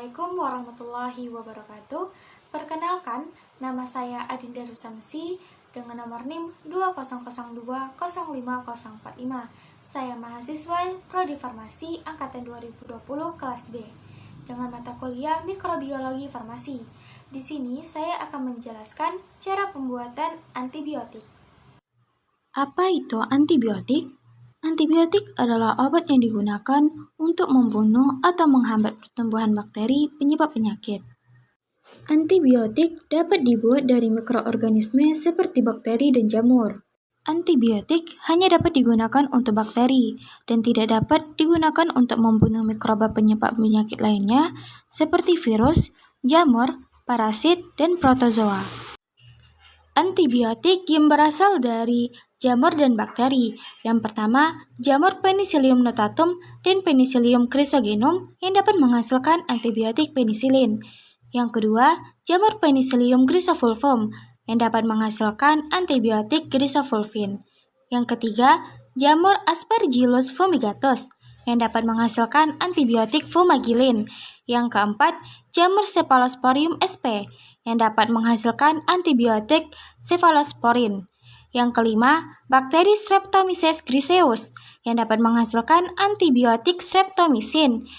Assalamualaikum warahmatullahi wabarakatuh. Perkenalkan, nama saya Adinda Rusamsi dengan nomor NIM 2002050445. Saya mahasiswa Prodi Farmasi angkatan 2020 kelas B dengan mata kuliah Mikrobiologi Farmasi. Di sini saya akan menjelaskan cara pembuatan antibiotik. Apa itu antibiotik? Antibiotik adalah obat yang digunakan untuk membunuh atau menghambat pertumbuhan bakteri penyebab penyakit. Antibiotik dapat dibuat dari mikroorganisme seperti bakteri dan jamur. Antibiotik hanya dapat digunakan untuk bakteri dan tidak dapat digunakan untuk membunuh mikroba penyebab penyakit lainnya seperti virus, jamur, parasit, dan protozoa. Antibiotik yang berasal dari jamur dan bakteri. Yang pertama, jamur Penicillium notatum dan Penicillium chrysogenum yang dapat menghasilkan antibiotik penisilin. Yang kedua, jamur Penicillium grisofulvum yang dapat menghasilkan antibiotik grisofulvin. Yang ketiga, jamur Aspergillus fumigatus yang dapat menghasilkan antibiotik fumagillin. Yang keempat, jamur Cephalosporium sp yang dapat menghasilkan antibiotik cephalosporin. Yang kelima, bakteri Streptomyces griseus yang dapat menghasilkan antibiotik streptomycin.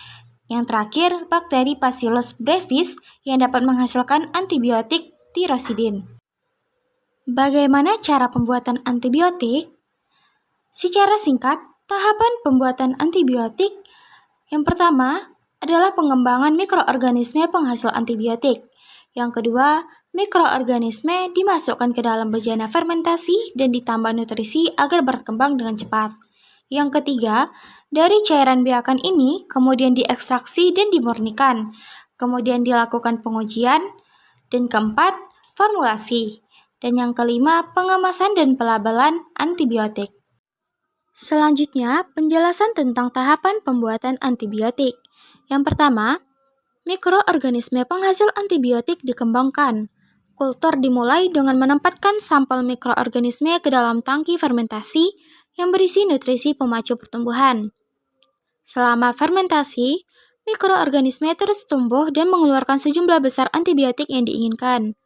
Yang terakhir, bakteri Bacillus brevis yang dapat menghasilkan antibiotik tirosidin. Bagaimana cara pembuatan antibiotik? Secara singkat, tahapan pembuatan antibiotik yang pertama adalah pengembangan mikroorganisme penghasil antibiotik. Yang kedua, mikroorganisme dimasukkan ke dalam bejana fermentasi dan ditambah nutrisi agar berkembang dengan cepat. Yang ketiga, dari cairan biakan ini kemudian diekstraksi dan dimurnikan. Kemudian dilakukan pengujian. Dan keempat, formulasi. Dan yang kelima, pengemasan dan pelabelan antibiotik. Selanjutnya, penjelasan tentang tahapan pembuatan antibiotik. Yang pertama, mikroorganisme penghasil antibiotik dikembangkan. Kultur dimulai dengan menempatkan sampel mikroorganisme ke dalam tangki fermentasi yang berisi nutrisi pemacu pertumbuhan. Selama fermentasi, mikroorganisme terus tumbuh dan mengeluarkan sejumlah besar antibiotik yang diinginkan.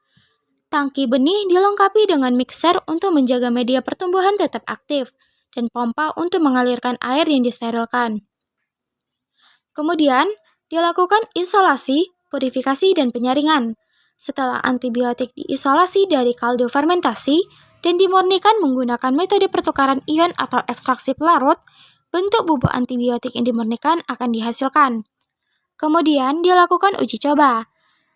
Tangki benih dilengkapi dengan mixer untuk menjaga media pertumbuhan tetap aktif dan pompa untuk mengalirkan air yang disterilkan. Kemudian, dilakukan isolasi, purifikasi, dan penyaringan. Setelah antibiotik diisolasi dari kaldu fermentasi dan dimurnikan menggunakan metode pertukaran ion atau ekstraksi pelarut, bentuk bubuk antibiotik yang dimurnikan akan dihasilkan. Kemudian dilakukan uji coba.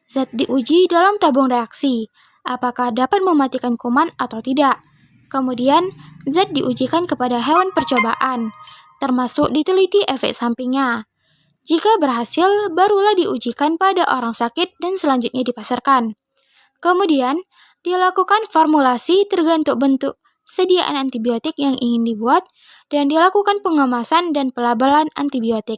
Zat diuji dalam tabung reaksi, apakah dapat mematikan kuman atau tidak. Kemudian, zat diujikan kepada hewan percobaan, termasuk diteliti efek sampingnya. Jika berhasil, barulah diujikan pada orang sakit dan selanjutnya dipasarkan. Kemudian, dilakukan formulasi tergantung bentuk sediaan antibiotik yang ingin dibuat dan dilakukan pengemasan dan pelabelan antibiotik.